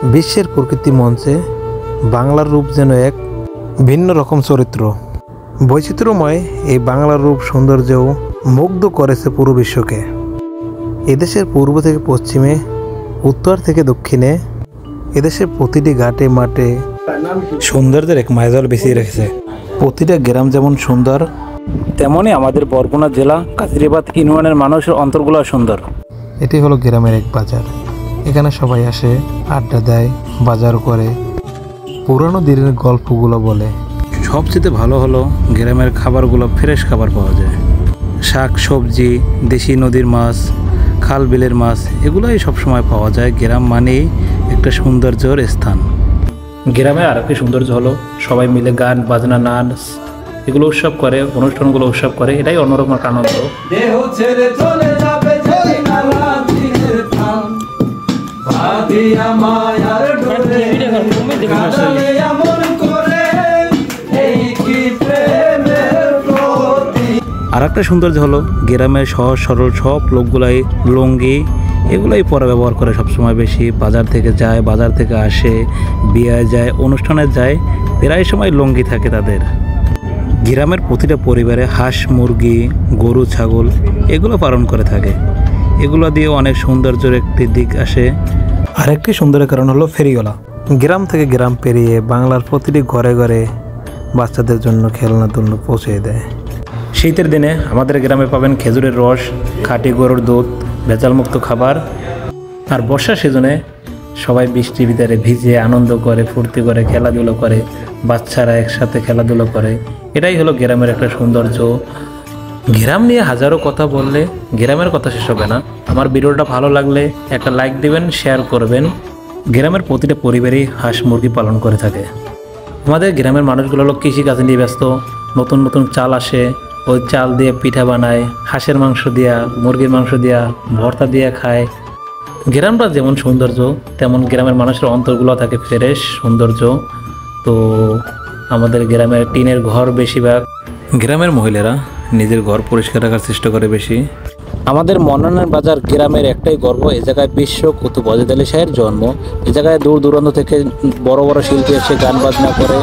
বিশ্বের প্রকৃতি মঞ্চে বাংলার রূপ যেন এক ভিন্ন রকম চরিত্র। বৈচিত্র্যময় এই বাংলার রূপ সৌন্দর্যও মুগ্ধ করেছে পুরো বিশ্বকে। এদেশের পূর্ব থেকে পশ্চিমে, উত্তর থেকে দক্ষিণে, এদেশের প্রতিটি ঘাটে মাঠে সৌন্দর্যের এক মায়াজাল বিছিয়ে রেখেছে। প্রতিটা গ্রাম যেমন সুন্দর, তেমনই আমাদের বরগুনা জেলা কাজিরাবাদ ইউনিয়নের মানুষের অন্তরগুলো সুন্দর। এটি হলো গ্রামের এক বাজার। এখানে সবাই আসে, আড্ডা দেয়, বাজার করে, পুরানো দিনের গল্পগুলো বলে। সবচেয়ে ভালো হলো গ্রামের খাবারগুলো, ফ্রেশ খাবার পাওয়া যায়। শাক সবজি, দেশি নদীর মাছ, খাল বিলের মাছ, এগুলোই সবসময় পাওয়া যায়। গ্রাম মানেই একটা সৌন্দর্যর স্থান। গ্রামের আর একটি সৌন্দর্য হলো সবাই মিলে গান বাজনা, নাচ এগুলো উৎসব করে, অনুষ্ঠানগুলো উৎসব করে। এটাই অন্যরকম একটা আনন্দ। আর একটা সৌন্দর্য হলো গ্রামের সহজ সরল সব লোকগুলাই লুঙ্গি এগুলোই পরে ব্যবহার করে সবসময় বেশি। বাজার থেকে যায়, বাজার থেকে আসে, বিয়ে যায়, অনুষ্ঠানে যায়, প্রায় সময় লুঙ্গি থাকে তাদের। গ্রামের প্রতিটা পরিবারে হাঁস মুরগি, গরু ছাগল এগুলো পালন করে থাকে। এগুলো দিয়ে অনেক সৌন্দর্যের একটি দিক আসে। আরেকটি সুন্দরের কারণ হলো ফেরিওয়ালা। গ্রাম থেকে গ্রাম পেরিয়ে বাংলার প্রতিটি ঘরে ঘরে বাচ্চাদের জন্য খেলনা দুলনা পৌঁছে দেয়। শীতের দিনে আমাদের গ্রামে পাবেন খেজুরের রস, খাঁটি গরুর দুধ, ভেজালমুক্ত খাবার। আর বর্ষার সিজনে সবাই বৃষ্টির ভিতরে ভিজে আনন্দ করে, ফুর্তি করে, খেলাধুলো করে, বাচ্চারা একসাথে খেলাধুলো করে। এটাই হলো গ্রামের একটা সৌন্দর্য। গ্রাম নিয়ে হাজারো কথা বললে গ্রামের কথা শেষ হবে না। আমার ভিডিওটা ভালো লাগলে একটা লাইক দিবেন, শেয়ার করবেন। গ্রামের প্রতিটা পরিবারই হাঁস মুরগি পালন করে থাকে। আমাদের গ্রামের মানুষগুলো হলো কৃষিকাজ নিয়ে ব্যস্ত। নতুন নতুন চাল আসে, ওই চাল দিয়ে পিঠা বানায়, হাঁসের মাংস দিয়া, মুরগির মাংস দিয়া, ভর্তা দিয়ে খায়। গ্রামটা যেমন সৌন্দর্য, তেমন গ্রামের মানুষের অন্তরগুলো থাকে ফ্রেশ সৌন্দর্য। তো আমাদের গ্রামের টিনের ঘর বেশিরভাগ। গ্রামের মহিলারা নিজের ঘর পরিষ্কার রাখার চেষ্টা করে বেশি। আমাদের মন্নানের বাজার গ্রামের একটাই গর্ব। এ জায়গায় বিশ্ব কুতুব ওয়াজেদ আলী শাহের জন্ম। এ জায়গায় দূর দূরান্ত থেকে বড় বড় শিল্পী এসে গান বাজনা করে।